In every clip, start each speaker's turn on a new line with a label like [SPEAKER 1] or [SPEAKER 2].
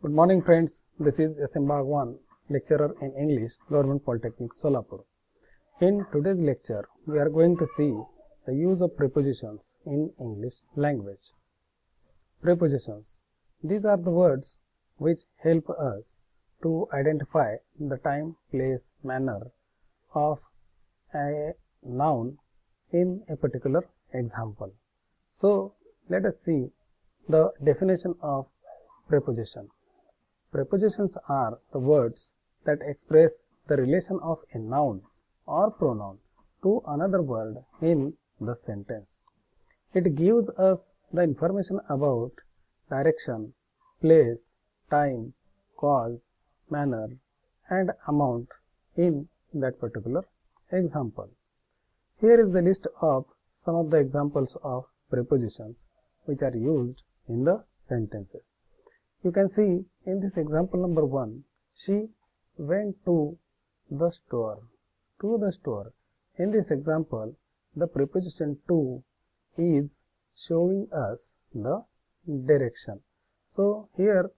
[SPEAKER 1] Good morning friends, this is S.M. Bhagwan, lecturer in English, Government Polytechnic, Solapur. In today's lecture, we are going to see the use of prepositions in English language. Prepositions. These are the words which help us to identify the time, place, manner of a noun in a particular example. So, let us see the definition of preposition. Prepositions are the words that express the relation of a noun or pronoun to another word in the sentence. It gives us the information about direction, place, time, cause, manner, and amount in that particular example. Here is the list of some of the examples of prepositions which are used in the sentences. You can see in this example number 1, she went to the store. To the store. In this example, the preposition to is showing us the direction. So, here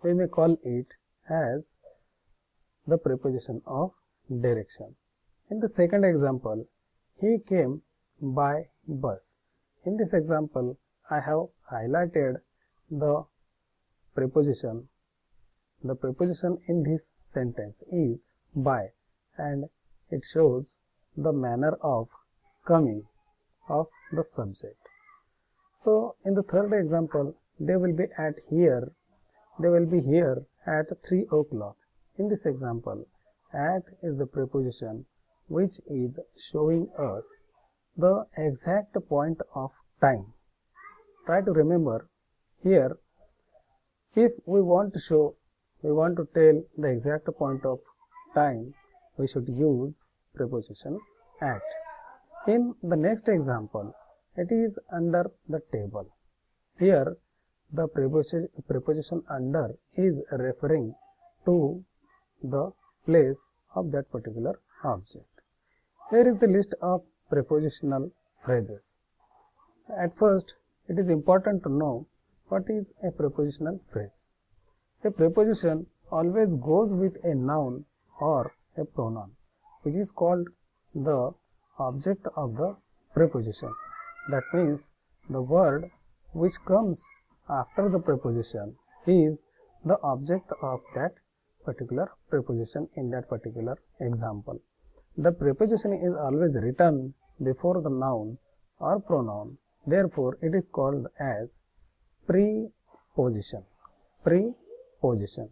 [SPEAKER 1] we may call it as the preposition of direction. In the second example, he came by bus. In this example, I have highlighted the preposition. The preposition in this sentence is by, and it shows the manner of coming of the subject. So, in the third example, they will be here at 3 o'clock. In this example, at is the preposition which is showing us the exact point of time. Try to remember here, if we want to tell the exact point of time, we should use preposition at. In the next example, it is under the table. Here, the preposition under is referring to the place of that particular object. Here is the list of prepositional phrases. At first, it is important to know what is a prepositional phrase. A preposition always goes with a noun or a pronoun, which is called the object of the preposition. That means the word which comes after the preposition is the object of that particular preposition in that particular example. The preposition is always written before the noun or pronoun. Therefore, it is called as preposition. Preposition.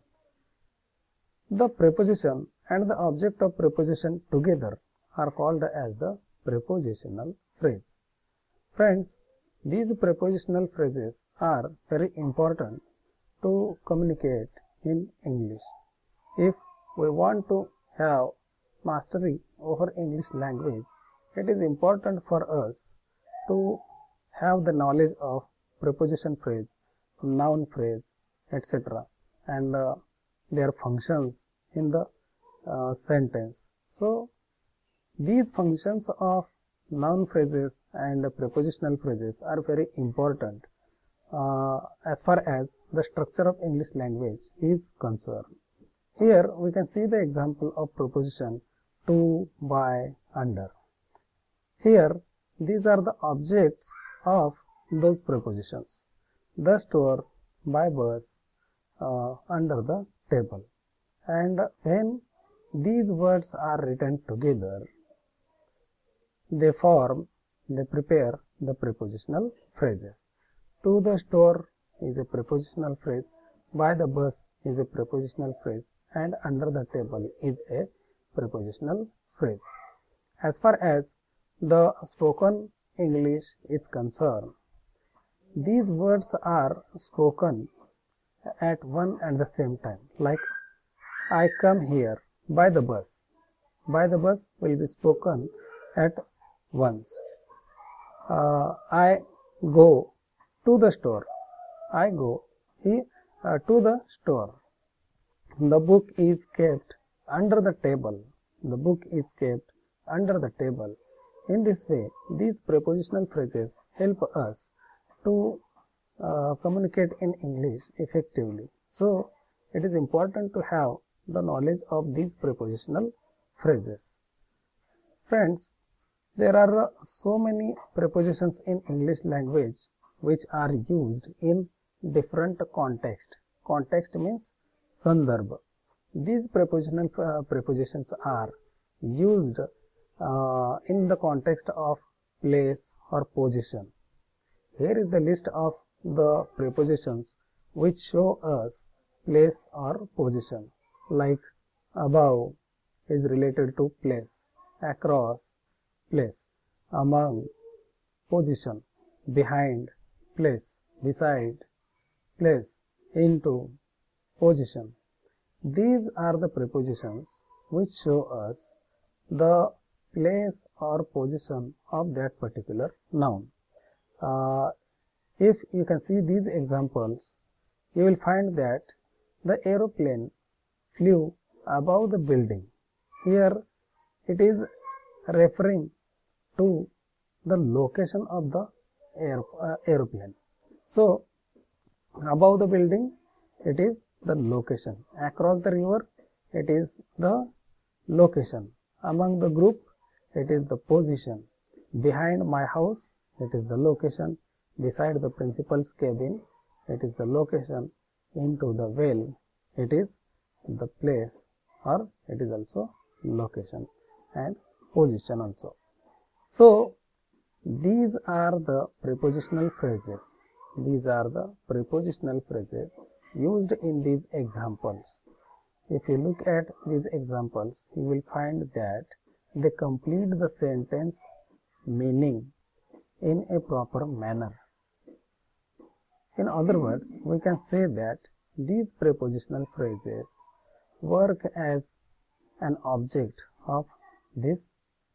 [SPEAKER 1] The preposition and the object of preposition together are called as the prepositional phrase. Friends, these prepositional phrases are very important to communicate in English. If we want to have mastery over English language, it is important for us to have the knowledge of preposition phrase, noun phrase, etc. and their functions in the sentence. So, these functions of noun phrases and prepositional phrases are very important as far as the structure of English language is concerned. Here we can see the example of preposition to, by, under. Here these are the objects of those prepositions: the store, by bus, under the table. And when these words are written together, they prepare the prepositional phrases. To the store is a prepositional phrase, by the bus is a prepositional phrase, and under the table is a prepositional phrase. As far as the spoken English is concerned, these words are spoken at one and the same time. Like, I come here by the bus. By the bus will be spoken at once. I go to the store. I go to the store. The book is kept under the table. The book is kept under the table. In this way, these prepositional phrases help us to communicate in English effectively. So, it is important to have the knowledge of these prepositional phrases. Friends, there are so many prepositions in English language which are used in different context. Context means sandarbha. These prepositions are used in the context of place or position. Here is the list of the prepositions which show us place or position, like above is related to place, across place, among position, behind place, beside place, into position. These are the prepositions which show us the place or position of that particular noun. If you can see these examples, you will find that the aeroplane flew above the building. Here it is referring to the location of the aeroplane. So above the building, it is the location. Across the river, it is the location. Among the group, it is the position. Behind my house, it is the location. Beside the principal's cabin, it is the location. Into the well, it is the place, or it is also location and position also. So these are the prepositional phrases. These are the prepositional phrases used in these examples. If you look at these examples, you will find that they complete the sentence meaning in a proper manner. In other words, we can say that these prepositional phrases work as an object of this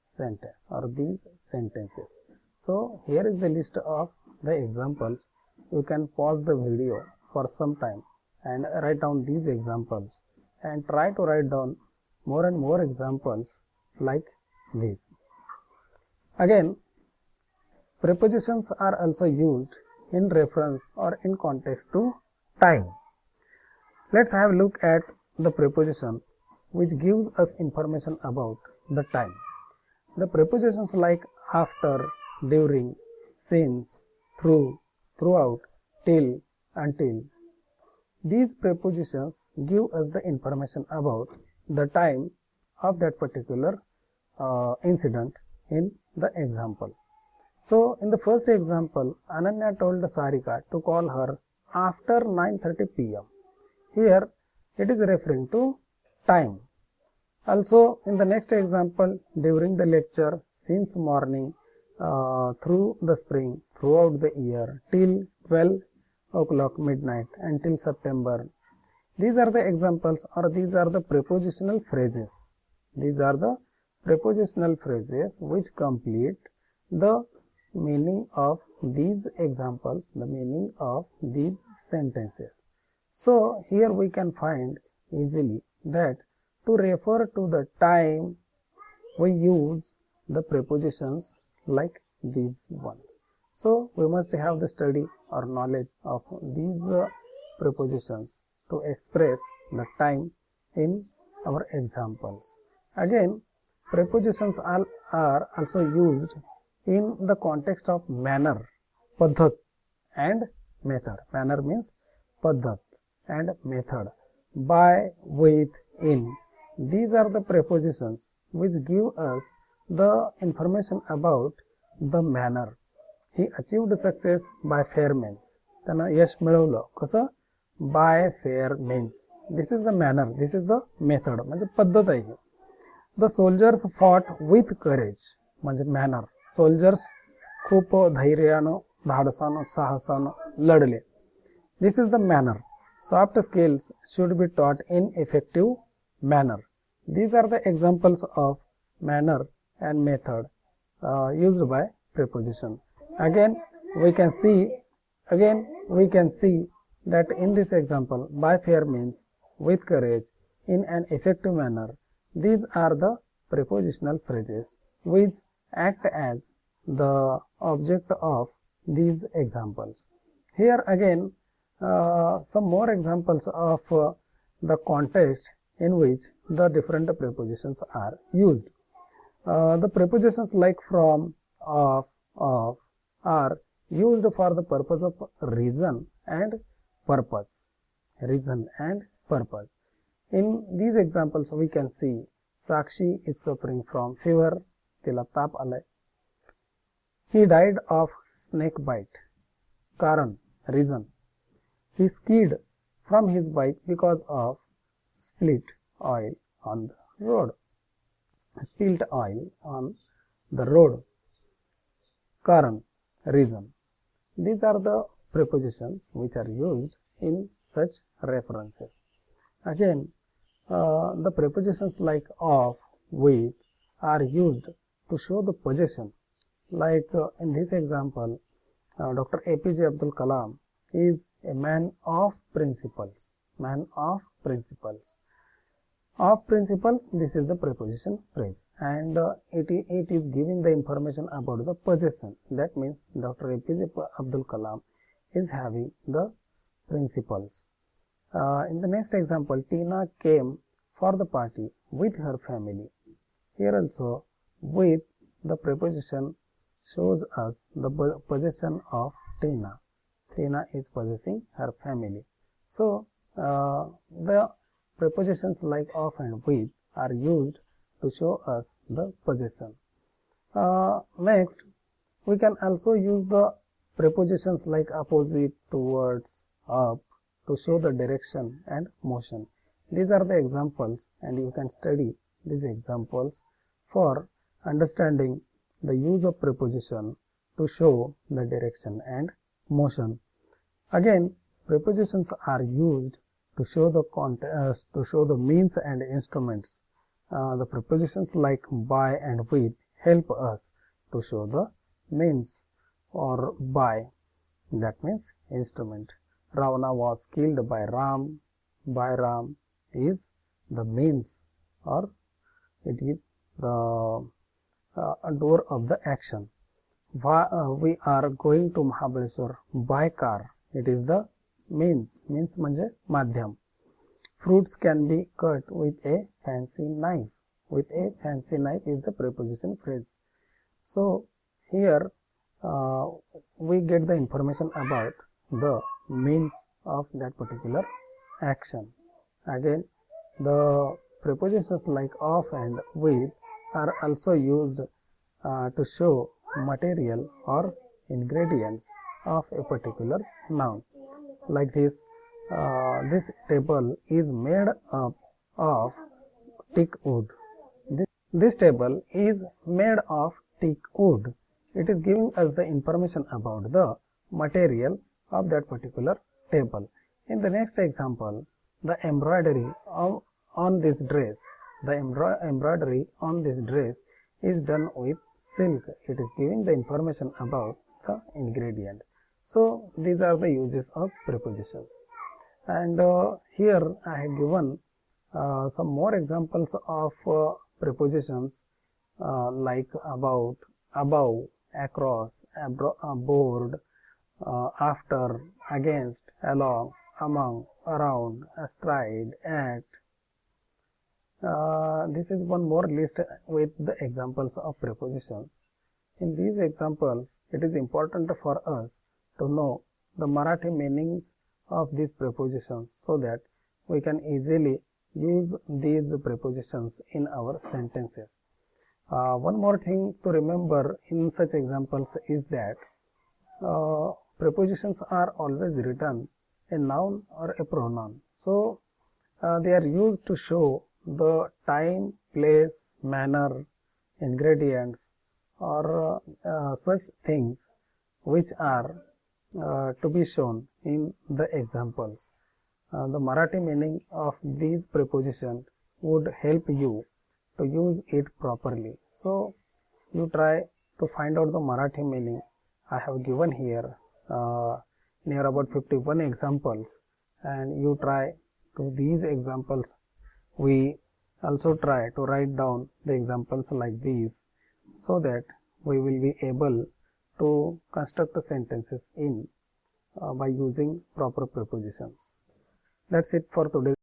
[SPEAKER 1] sentence or these sentences. So here is the list of the examples. You can pause the video for some time and write down these examples and try to write down more and more examples like this. Again, prepositions are also used in reference or in context to time. Let's have a look at the preposition which gives us information about the time. The prepositions like after, during, since, through, throughout, till, until. These prepositions give us the information about the time of that particular incident in the example. So in the first example, Ananya told Sarika to call her after 9:30 p.m. Here it is referring to time. Also in the next example, during the lecture, since morning, through the spring, throughout the year, till 12 o'clock midnight, until September. These are the examples, or these are the prepositional phrases. These are the prepositional phrases which complete the meaning of these examples, the meaning of these sentences. So here we can find easily that to refer to the time, we use the prepositions like these ones. So we must have the study or knowledge of these prepositions to express the time in our examples. Again, prepositions are also used in the context of manner, paddhat, and method. Manner means paddhat and method. By, with, in. These are the prepositions which give us the information about the manner. He achieved success by fair means. त्यांना यश मिळवलं कसं? By fair means. This is the manner. This is the method. म्हणजे पद्धत आहे. The soldiers fought with courage. म्हणजे manner. Soldiers खूप धैर्यानं, धाडसानं, साहसानं लढले. This is the manner. Soft skills should be taught in effective manner. These are the examples of manner and method used by preposition. Again we can see that in this example, by fair means, with courage, in an effective manner. These are the prepositional phrases which act as the object of these examples. Here again some more examples of the context in which the different prepositions are used. The prepositions like from, of are used for the purpose of reason and purpose. Reason and purpose. In these examples, we can see Sakshi is suffering from fever. Tila tap alay. He died of snake bite. Karan, reason. He skied from his bike because of spilt oil on the road. Spilt oil on the road. Karan, reason. These are the prepositions which are used in such references. Again, the prepositions like of, with are used to show the possession. Like in this example, Dr. APJ Abdul Kalam is a man of principles. Man of principles. Of principle, this is the preposition phrase, and it is giving the information about the possession. That means Dr. APJ Abdul Kalam is having the principles. In the next example, Tina came for the party with her family. Here also, with the preposition shows us the possession of Tina. Tina is possessing her family. So, the prepositions like of and with are used to show us the possession. Next, we can also use the prepositions like opposite, towards, up to show the direction and motion. These are the examples, and you can study these examples for understanding the use of preposition to show the direction and motion. Again, prepositions are used to show the means and instruments. The prepositions like by and with help us to show the means, or by, that means instrument. Ravana was killed by Ram. By Ram is the means, or it is the door of the action. We are going to Mahabaleshwar by car. It is the means म्हणजे माध्यम. Fruits can be cut with a fancy knife. With a fancy knife is the preposition phrase. So here we get the information about the means of that particular action. Again, the prepositions like of and with are also used to show material or ingredients of a particular noun. Like this, this table is made up of teak wood. This table is made of teak wood. It is giving us the information about the material of that particular table. In the next example, the embroidery on this dress, is done with silk. It is giving the information about the ingredient. So these are the uses of prepositions. And here I have given some more examples of prepositions like about, above, across, aboard, after, against, along, among, around, astride, at. This is one more list with the examples of prepositions. In these examples, it is important for us to know the Marathi meanings of these prepositions so that we can easily use these prepositions in our sentences. One more thing to remember in such examples is that prepositions are always written a noun or a pronoun. So they are used to show the time, place, manner, ingredients, or such things which are to be shown in the examples. The Marathi meaning of these prepositions would help you to use it properly. So you try to find out the Marathi meaning. I have given here near about 51 examples, and you try to these examples. We also try to write down the examples like these so that we will be able to construct the sentences in by using proper prepositions. That's it for today.